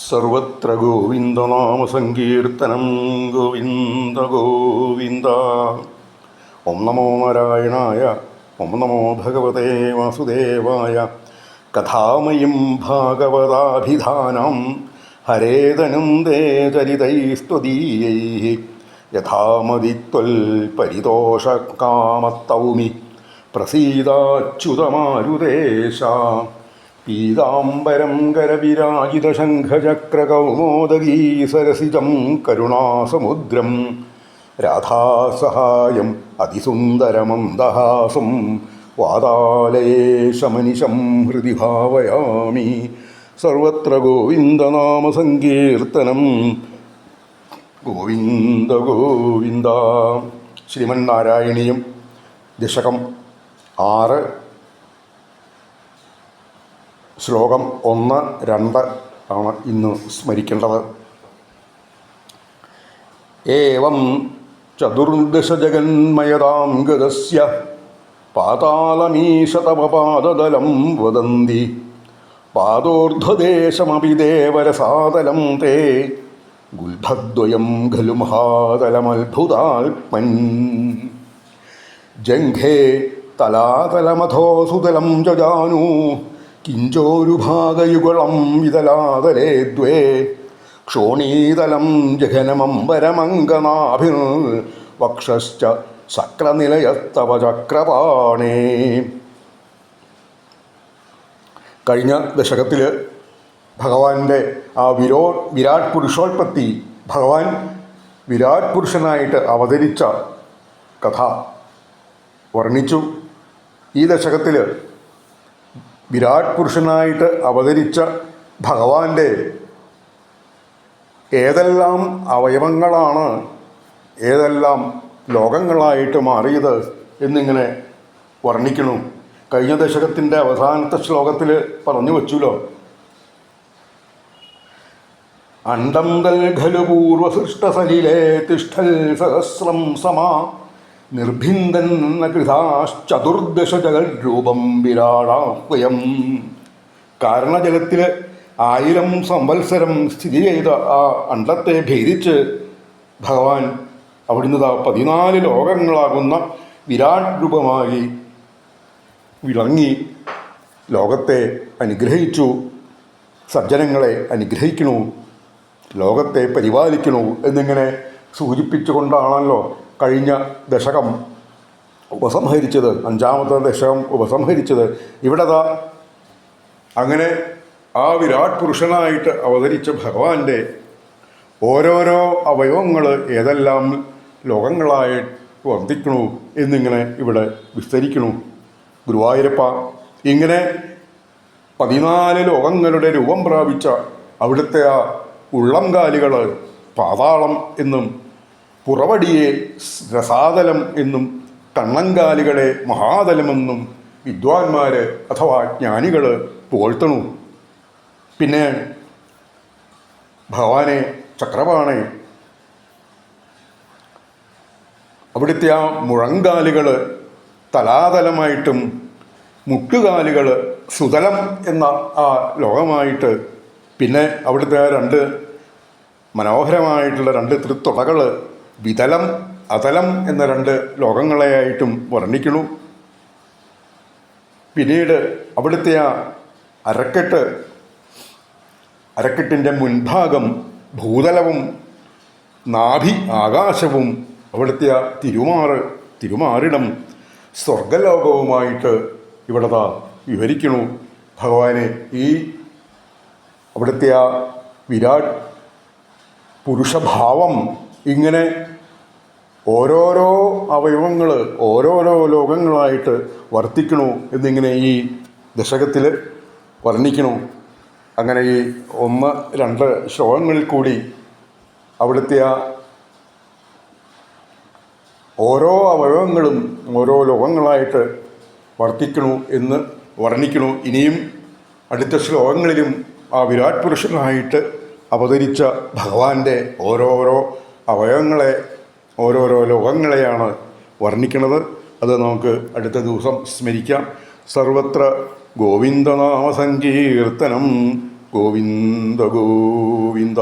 സർവത്ര ഗോവിന്ദനാമസങ്കീർത്തനം ഗോവിന്ദ ഗോവിന്ദ. ഓം നമോ നാരായണായ. ഓം നമോ ഭഗവതേ വാസുദേവായ. കഥാമയും ഭാഗവതാഭിധാനം ഹരേതനും ദേ ചരിതൈസ്ത്വദീയൈ യഥാമതിത്വൽ പരിതോഷകാമത്തൗമി പ്രസീദാച്യുതമാരുദേശ. പീതാംബരം കരവിരാജിതശംഖചക്രകൗമോദഗീ സരസിജം കരുണാസമുദ്രം രാധാസഹായം അതിസുന്ദരമന്ദഹാസം വാതാലയേശമനിശം ഹൃദി ഭാവയാമി. സർവത്ര ഗോവിന്ദനാമസങ്കീർത്തനം ഗോവിന്ദ ഗോവിന്ദ. ശ്രീമന്നാരായണീയം ദശകം 6 ശ്ലോകം 1, 2 ആണ് ഇന്ന് സ്മരിക്കേണ്ടത്. ഏവം ചതുർദശജഗന്മയതാം ഗതസ്യ പാതാളമീശതമപാദതലം വദന്തി പാദോർധ്വദേശമപി ദേവരസാതലം തേ ഗുൽഭദ്വയം ഖലു മഹാതലമത്ഭുതാത്മൻ. ജംഘേ തലാതലമഥോസുതലം ജാനു കിഞ്ചോരുഭാഗയുഗളം വിതലാതലേ ദ്വേ ക്ഷോണീതലം ജഘനമംബരമംഗനാഭിർ വക്ഷശ്ച ശക്രനിലയസ്തവ ചക്രപാണേ. കഴിഞ്ഞ ദശകത്തിൽ ഭഗവാന്റെ ആ വിരാട് പുരുഷോൽപത്തി, ഭഗവാൻ വിരാട് പുരുഷനായിട്ട് അവതരിച്ച കഥ വർണ്ണിച്ചു. ഈ ദശകത്തിൽ വിരാട് പുരുഷനായിട്ട് അവതരിച്ച ഭഗവാന്റെ ഏതെല്ലാം അവയവങ്ങളാണ് ഏതെല്ലാം ലോകങ്ങളായിട്ട് മാറിയത് എന്നിങ്ങനെ വർണ്ണിക്കുന്നു. കഴിഞ്ഞ ദശകത്തിൻ്റെ അവസാനത്തെ ശ്ലോകത്തിൽ പറഞ്ഞു വച്ചുല്ലോ, അണ്ഡം തൽ ഖലു പൂർവസൃഷ്ടസലിലേ തിഷ്ഠൽ സഹസ്രം സമാ നിർഭിന്ദൻ കൃതാശ്ചതുർദശ ജഗൽരൂപം വിരാടാഹ്വയം. കാരണജലത്തിൽ 1000 സംവത്സരം സ്ഥിതി ചെയ്ത ആ അണ്ഡത്തെ ഭേദിച്ച് ഭഗവാൻ അവിടുന്ന് 14 ലോകങ്ങളാകുന്ന വിരാട് രൂപമായി വിളങ്ങി ലോകത്തെ അനുഗ്രഹിച്ചു. സജ്ജനങ്ങളെ അനുഗ്രഹിക്കണു, ലോകത്തെ പരിപാലിക്കണു എന്നിങ്ങനെ സൂചിപ്പിച്ചുകൊണ്ടാണല്ലോ കഴിഞ്ഞ ദശകം ഉപസംഹരിച്ചത്, 5ാമത്തെ ദശകം ഉപസംഹരിച്ചത്. ഇവിടെ അങ്ങനെ ആ വിരാട് പുരുഷനായിട്ട് അവതരിച്ച ഭഗവാന്റെ ഓരോരോ അവയവങ്ങൾ ഏതെല്ലാം ലോകങ്ങളായി വർദ്ധിക്കണു എന്നിങ്ങനെ ഇവിടെ വിസ്തരിക്കണു. ഗുരുവായൂരപ്പ ഇങ്ങനെ 14 ലോകങ്ങളുടെ രൂപം പ്രാപിച്ച അവിടുത്തെ ആ ഉള്ളംകാലികൾ പാതാളം എന്നും പുറവടിയെ രസാതലം എന്നും കണ്ണങ്കാലികളെ മഹാതലമെന്നും വിദ്വാൻമാർ അഥവാ ജ്ഞാനികൾ പുകഴ്ത്തണു. പിന്നെ ഭഗവാനെ ചക്രപാണെ, അവിടുത്തെ ആ മുഴങ്കാലുകൾ തലാതലമായിട്ടും മുട്ടുകാലുകൾ സുതലം എന്ന ആ ലോകമായിട്ട്, പിന്നെ അവിടുത്തെ ആ 2 മനോഹരമായിട്ടുള്ള 2 തൃത്തുടകൾ വിതലം അതലം എന്ന 2 ലോകങ്ങളെയായിട്ടും വർണ്ണിക്കണു. പിന്നീട് അവിടുത്തെ ആ അരക്കെട്ടിൻ്റെ മുൻഭാഗം ഭൂതലവും നാഭി ആകാശവും അവിടുത്തെ ആ തിരുമാറിടം സ്വർഗലോകവുമായിട്ട് ഇവിടെ വിവരിക്കണു. ഭഗവാനെ ഈ അവിടുത്തെ ആ വിരാട് പുരുഷഭാവം ഇങ്ങനെ ഓരോരോ അവയവങ്ങൾ ഓരോരോ ലോകങ്ങളായിട്ട് വർത്തിക്കണു എന്നിങ്ങനെ ഈ ദശകത്തിൽ വർണ്ണിക്കണു. അങ്ങനെ ഈ 1, 2 ശ്ലോകങ്ങളിൽ കൂടി അവിടുത്തെ ആ ഓരോ അവയവങ്ങളും ഓരോ ലോകങ്ങളായിട്ട് വർത്തിക്കണു എന്ന് വർണ്ണിക്കണു. ഇനിയും അടുത്ത ശ്ലോകങ്ങളിലും ആ വിരാട് പുരുഷനായിട്ട് അവതരിച്ച ഭഗവാന്റെ ഓരോരോ അവയവങ്ങളെ ഓരോരോ ലോകങ്ങളെയാണ് വർണ്ണിക്കുന്നത്. അത് നമുക്ക് അടുത്ത ദിവസം സ്മരിക്കാം. സർവത്ര ഗോവിന്ദനാമസങ്കീർത്തനം ഗോവിന്ദ ഗോവിന്ദ.